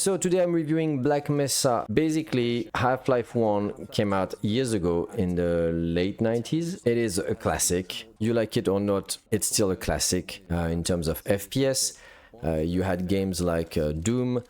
So today I'm reviewing Black Mesa. Basically, Half-Life 1 came out years ago in the late 90s. It is a classic. You like it or not, it's still a classic in terms of FPS. You had games like Doom,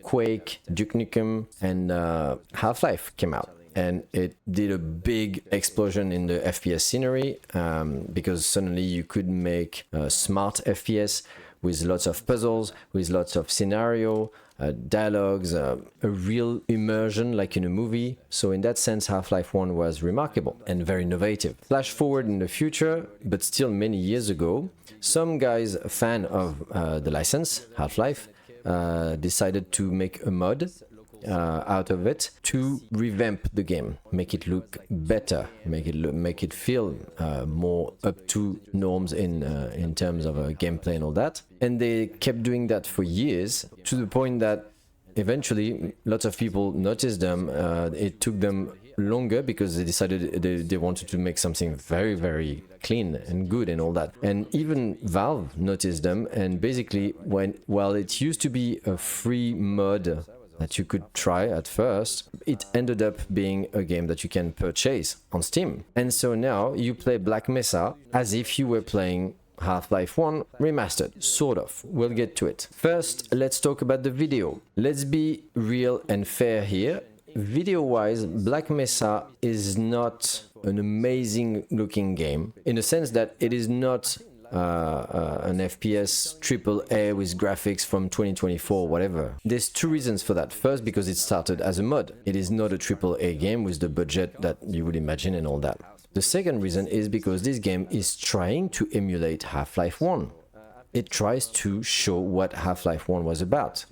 Quake, Duke Nukem, and Half-Life came out. And it did a big explosion in the FPS scenery because suddenly you could make smart FPS with lots of puzzles, with lots of scenario, dialogues, a real immersion like in a movie. So in that sense, Half-Life 1 was remarkable and very innovative. Flash forward in the future, but still many years ago, some guys, a fan of the license, Half-Life, decided to make a mod out of it to revamp the game, make it look better, make it feel more up to norms in terms of gameplay and all that. And they kept doing that for years, to the point that eventually lots of people noticed them. It took them longer because they decided they wanted to make something very, very clean and good and all that. And even Valve noticed them, and basically while it used to be a free mod that you could try at first, it ended up being a game that you can purchase on Steam. And so now you play Black Mesa as if you were playing Half-Life 1 remastered, sort of. We'll get to it. First, let's talk about the video. Let's be real and fair here. Video-wise, Black Mesa is not an amazing looking game, in the sense that it is not an FPS AAA with graphics from 2024, whatever. There's two reasons for that. First, because it started as a mod. It is not a AAA game with the budget that you would imagine and all that. The second reason is because this game is trying to emulate Half-Life 1. It tries to show what Half-Life 1 was about.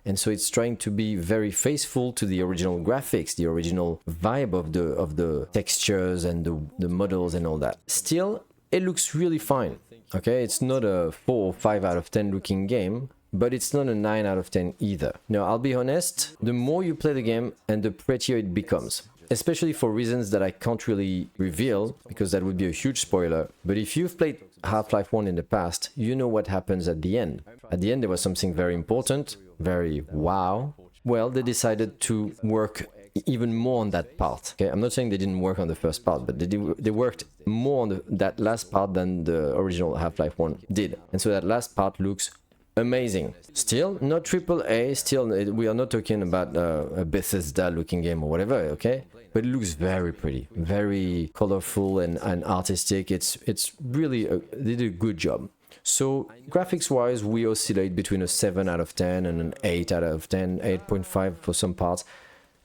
And so it's trying to be very faithful to the original graphics, the original vibe of the textures and the models and all that. Still, it looks really fine. Okay, it's not a 4 or 5 out of 10 looking game, but it's not a 9 out of 10 either. Now, I'll be honest, the more you play the game and the prettier it becomes, especially for reasons that I can't really reveal, because that would be a huge spoiler. But if you've played Half-Life 1 in the past, you know what happens at the end. At the end, there was something very important, very wow. Well, they decided to work even more on that part. Okay, I'm not saying they didn't work on the first part, but they worked more on that last part than the original Half-Life 1 did. And so that last part looks amazing. Still not AAA, still we are not talking about a Bethesda looking game or whatever, okay? But it looks very pretty, very colorful and artistic. It's really, they did a good job. So graphics wise, we oscillate between a 7 out of 10 and an 8 out of 10, 8.5 for some parts.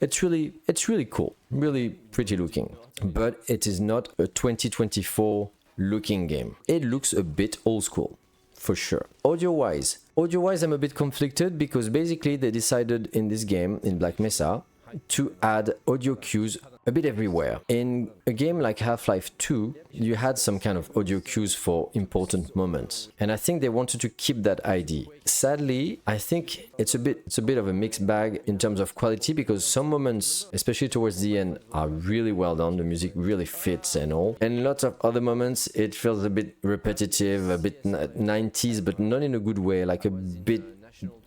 It's really cool, really pretty looking, but it is not a 2024 looking game. It looks a bit old school, for sure. Audio-wise, I'm a bit conflicted because basically they decided in this game, in Black Mesa, to add audio cues a bit everywhere. In a game like Half-Life 2, you had some kind of audio cues for important moments, and I think they wanted to keep that idea. Sadly, I think it's a bit of a mixed bag in terms of quality, because some moments, especially towards the end, are really well done. The music really fits and all, and lots of other moments it feels a bit repetitive, a bit 90s, but not in a good way, like a bit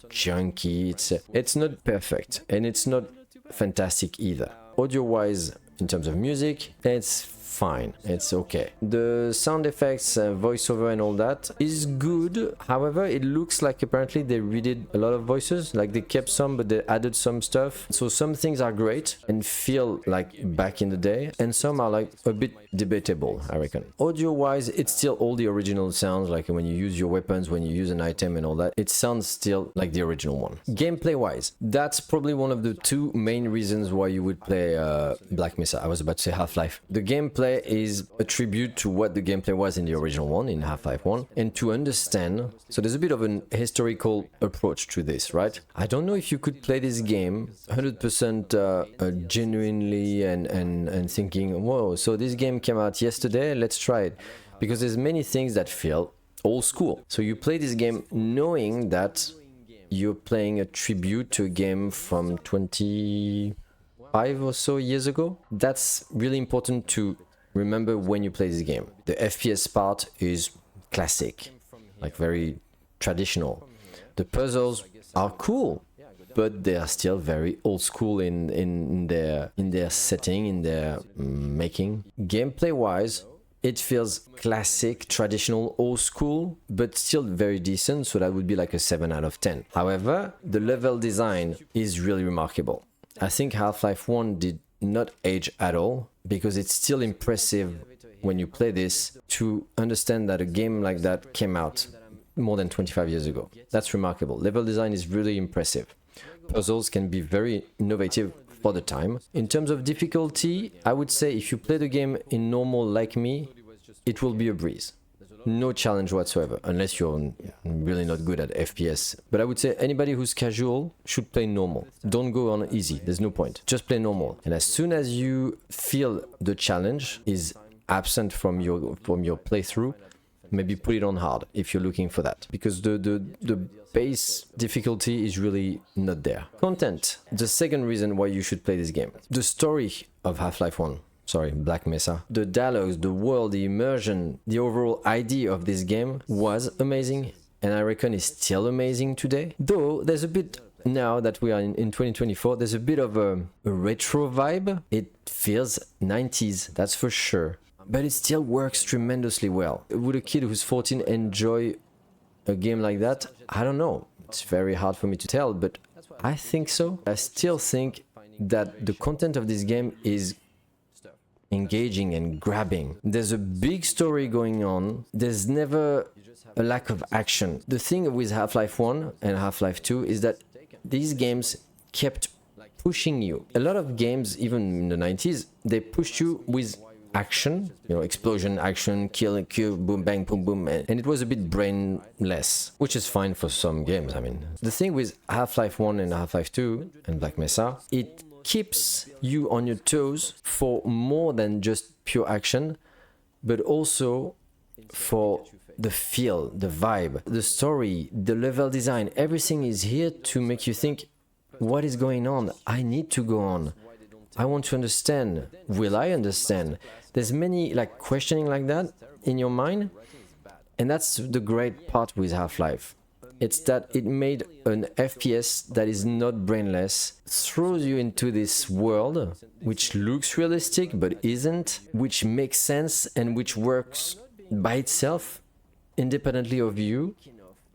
junky. It's not perfect, and it's not fantastic either. Audio-wise, in terms of music, it's fine, it's okay. The sound effects, voiceover and all that is good. However, it looks like apparently they redid a lot of voices, like they kept some but they added some stuff. So some things are great and feel like back in the day, and some are like a bit debatable, I reckon. Audio-wise, it's still all the original sounds, like when you use your weapons, when you use an item and all that, it sounds still like the original one. Gameplay-wise, that's probably one of the two main reasons why you would play Black Mesa. I was about to say Half-Life. The gameplay is a tribute to what the gameplay was in the original one, in Half-Life 1, and to understand, so there's a bit of an historical approach to this, right? I don't know if you could play this game 100% genuinely and thinking, whoa, so this game came out yesterday, let's try it, because there's many things that feel old school. So you play this game knowing that you're playing a tribute to a game from 25 or so years ago. That's really important to remember when you play this game. The FPS part is classic, like very traditional. The puzzles are cool, but they are still very old school in their setting, in their making. Gameplay wise, it feels classic, traditional, old school, but still very decent, so that would be like a 7 out of 10. However, the level design is really remarkable. I think Half-Life 1 did not age at all, because it's still impressive when you play this to understand that a game like that came out more than 25 years ago. That's remarkable. Level design is really impressive. Puzzles can be very innovative for the time. In terms of difficulty, I would say if you play the game in normal like me, it will be a breeze. No challenge whatsoever, unless you're really not good at FPS. But I would say anybody who's casual should play normal. Don't go on easy, there's no point. Just play normal. And as soon as you feel the challenge is absent from your playthrough, maybe put it on hard if you're looking for that. Because the base difficulty is really not there. Content. The second reason why you should play this game. The story of Half-Life 1. Sorry, Black Mesa. The dialogues, the world, the immersion, the overall idea of this game was amazing, and I reckon is still amazing today. Though there's a bit, now that we are in 2024, there's a bit of a retro vibe. It feels 90s, that's for sure. But it still works tremendously well. Would a kid who's 14 enjoy a game like that? I don't know. It's very hard for me to tell, but I think so. I still think that the content of this game is engaging and grabbing. There's a big story going on. There's never a lack of action. The thing with Half-Life 1 and Half-Life 2 is that these games kept pushing you. A lot of games, even in the 90s, they pushed you with action, you know, explosion, action, kill, boom, bang, boom, boom, and it was a bit brainless, which is fine for some games. I mean, the thing with Half-Life 1 and Half-Life 2 and Black Mesa, it keeps you on your toes for more than just pure action, but also for the feel, the vibe, the story, the level design. Everything is here to make you think, what is going on? I need to go on. I want to understand. Will I understand? There's many like questioning like that in your mind, and that's the great part with Half-Life. It's that it made an FPS that is not brainless, throws you into this world which looks realistic but isn't, which makes sense and which works by itself, independently of you,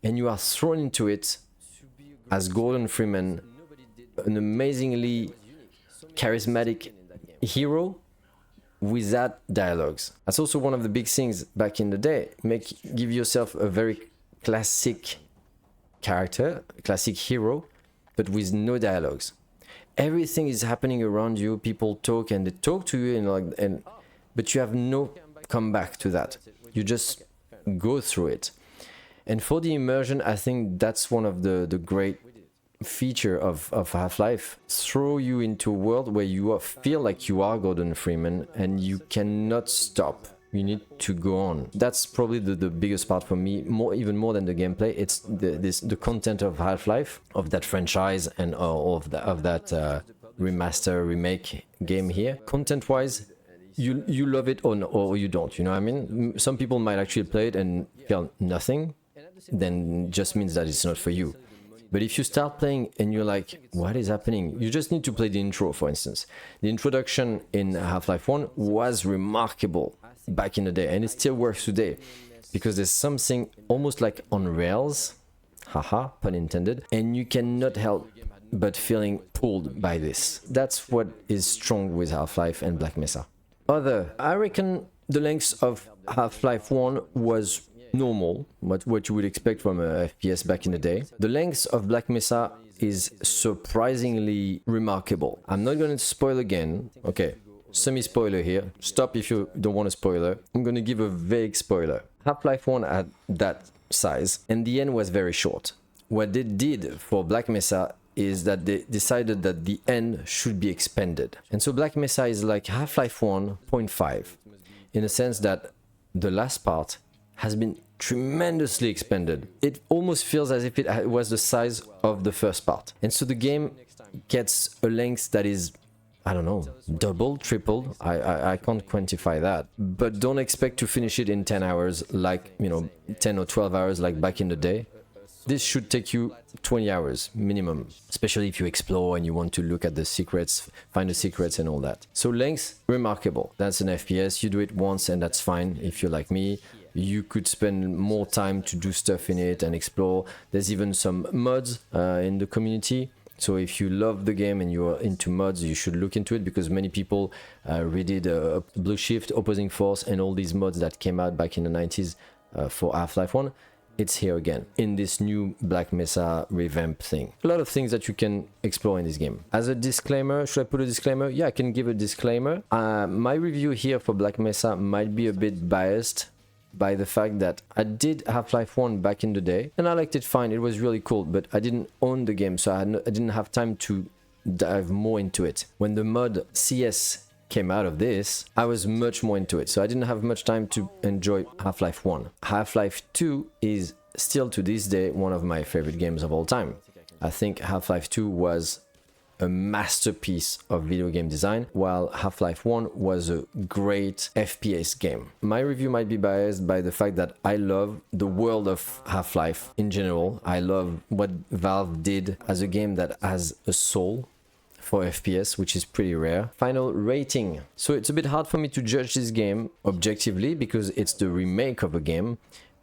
and you are thrown into it as Gordon Freeman, an amazingly charismatic hero without dialogues. That's also one of the big things back in the day. Give yourself a very classic character, classic hero, but with no dialogues. Everything is happening around you. People talk and they talk to you, but you have no comeback to that. You just go through it. And for the immersion, I think that's one of the great feature of Half-Life. Throw you into a world where you feel like you are Gordon Freeman and you cannot stop. You need to go on. That's probably the biggest part for me, even more than the gameplay. It's the content of Half-Life, of that franchise, and of that remaster, remake game here. Content-wise, you love it or you don't, you know what I mean? Some people might actually play it and feel nothing, then just means that it's not for you. But if you start playing and you're like, what is happening? You just need to play the intro, for instance. The introduction in Half-Life 1 was remarkable back in the day, and it still works today, because there's something almost like on rails, haha, pun intended, and you cannot help but feeling pulled by this. That's what is strong with Half-Life and Black Mesa. I reckon the length of Half-Life 1 was normal, what you would expect from a FPS back in the day. The length of Black Mesa is surprisingly remarkable. I'm not going to spoil again. Okay, semi-spoiler here. Stop if you don't want a spoiler. I'm going to give a vague spoiler. Half-Life 1 had that size, and the end was very short. What they did for Black Mesa is that they decided that the end should be expanded. And so Black Mesa is like Half-Life 1.5, in the sense that the last part has been tremendously expanded. It almost feels as if it was the size of the first part. And so the game gets a length that is, I don't know, double, tripled. I can't quantify that. But don't expect to finish it in 10 hours, like, 10 or 12 hours like back in the day. this should take you 20 hours minimum, especially if you explore and you want to look at the secrets, find the secrets and all that. So length, remarkable. That's an FPS. You do it once and that's fine. If you're like me, you could spend more time to do stuff in it and explore. There's even some mods in the community. So if you love the game and you're into mods, you should look into it, because many people redid Blue Shift, Opposing Force, and all these mods that came out back in the 90s for Half-Life 1. It's here again in this new Black Mesa revamp thing. A lot of things that you can explore in this game. As a disclaimer, should I put a disclaimer? Yeah, I can give a disclaimer. My review here for Black Mesa might be a bit biased by the fact that I did Half-Life 1 back in the day and I liked it fine. It was really cool, but I didn't own the game, so I didn't have time to dive more into it. When the mod CS came out of this, I was much more into it, so I didn't have much time to enjoy Half-Life 1. Half-Life 2 is still to this day one of my favorite games of all time. I think Half-Life 2 was a masterpiece of video game design, while Half-Life 1 was a great FPS game. My review might be biased by the fact that I love the world of Half-Life in general. I love what Valve did as a game that has a soul for FPS, which is pretty rare. Final rating. So it's a bit hard for me to judge this game objectively because it's the remake of a game.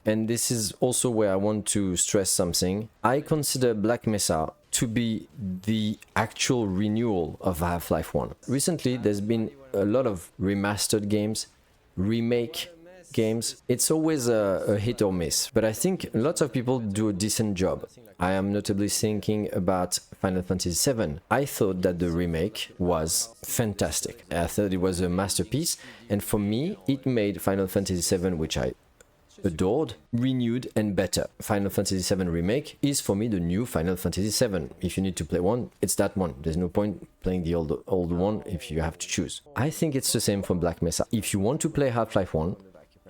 And this is also where I want to stress something. I consider Black Mesa to be the actual renewal of Half-Life 1. Recently, there's been a lot of remastered games, remake games. It's always a hit or miss, but I think lots of people do a decent job. I am notably thinking about Final Fantasy VII. I thought that the remake was fantastic. I thought it was a masterpiece, and for me, it made Final Fantasy VII, which I adored, renewed and better. Final Fantasy VII Remake is for me the new Final Fantasy VII. If you need to play one, it's that one. There's no point playing the old one if you have to choose. I think it's the same for Black Mesa. If you want to play Half-Life 1,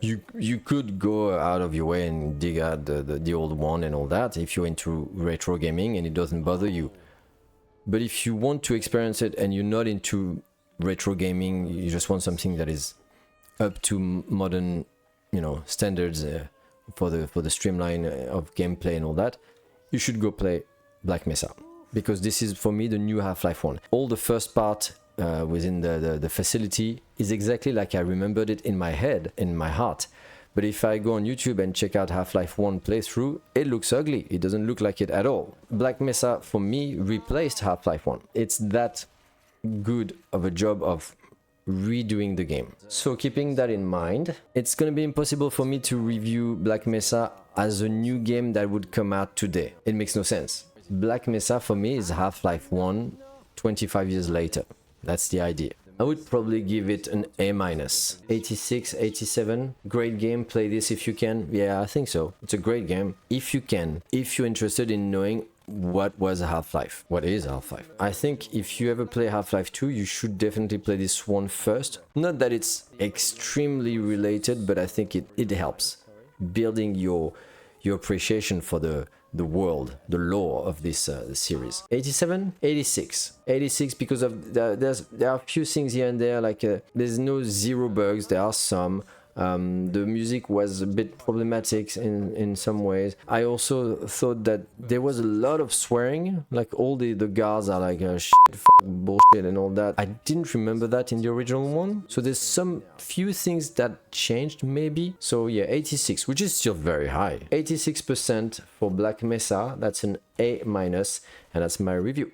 you could go out of your way and dig out the old one and all that if you're into retro gaming and it doesn't bother you. But if you want to experience it and you're not into retro gaming, you just want something that is up to modern, you know, standards for the streamline of gameplay and all that, you should go play Black Mesa, because this is for me the new Half-Life 1. All the first part within the facility is exactly like I remembered it in my head, in my heart. But if I go on YouTube and check out Half-Life 1 playthrough, it looks ugly. It doesn't look like it at all. Black Mesa for me replaced Half-Life 1. It's that good of a job of redoing the game. So keeping that in mind, it's gonna be impossible for me to review Black Mesa as a new game that would come out today. It makes no sense. Black Mesa for me is Half-Life 1 25 years later. That's the idea. I would probably give it an A-, 86, 87. Great game, play this if you can. Yeah, I think so. It's a great game if you can, if you're interested in knowing what was Half-Life, what is Half-Life. I think if you ever play Half-Life 2, you should definitely play this one first. Not that it's extremely related, but I think it helps building your appreciation for the world, the lore of this series. 87, 86, 86 because of there are a few things here and there, like there's no zero bugs, there are some. The music was a bit problematic in some ways. I also thought that there was a lot of swearing, like all the guards are like shit, bullshit and all that. I didn't remember that in the original one, so there's some few things that changed maybe. So yeah, 86, which is still very high. 86% for Black Mesa, that's an A-, and that's my review.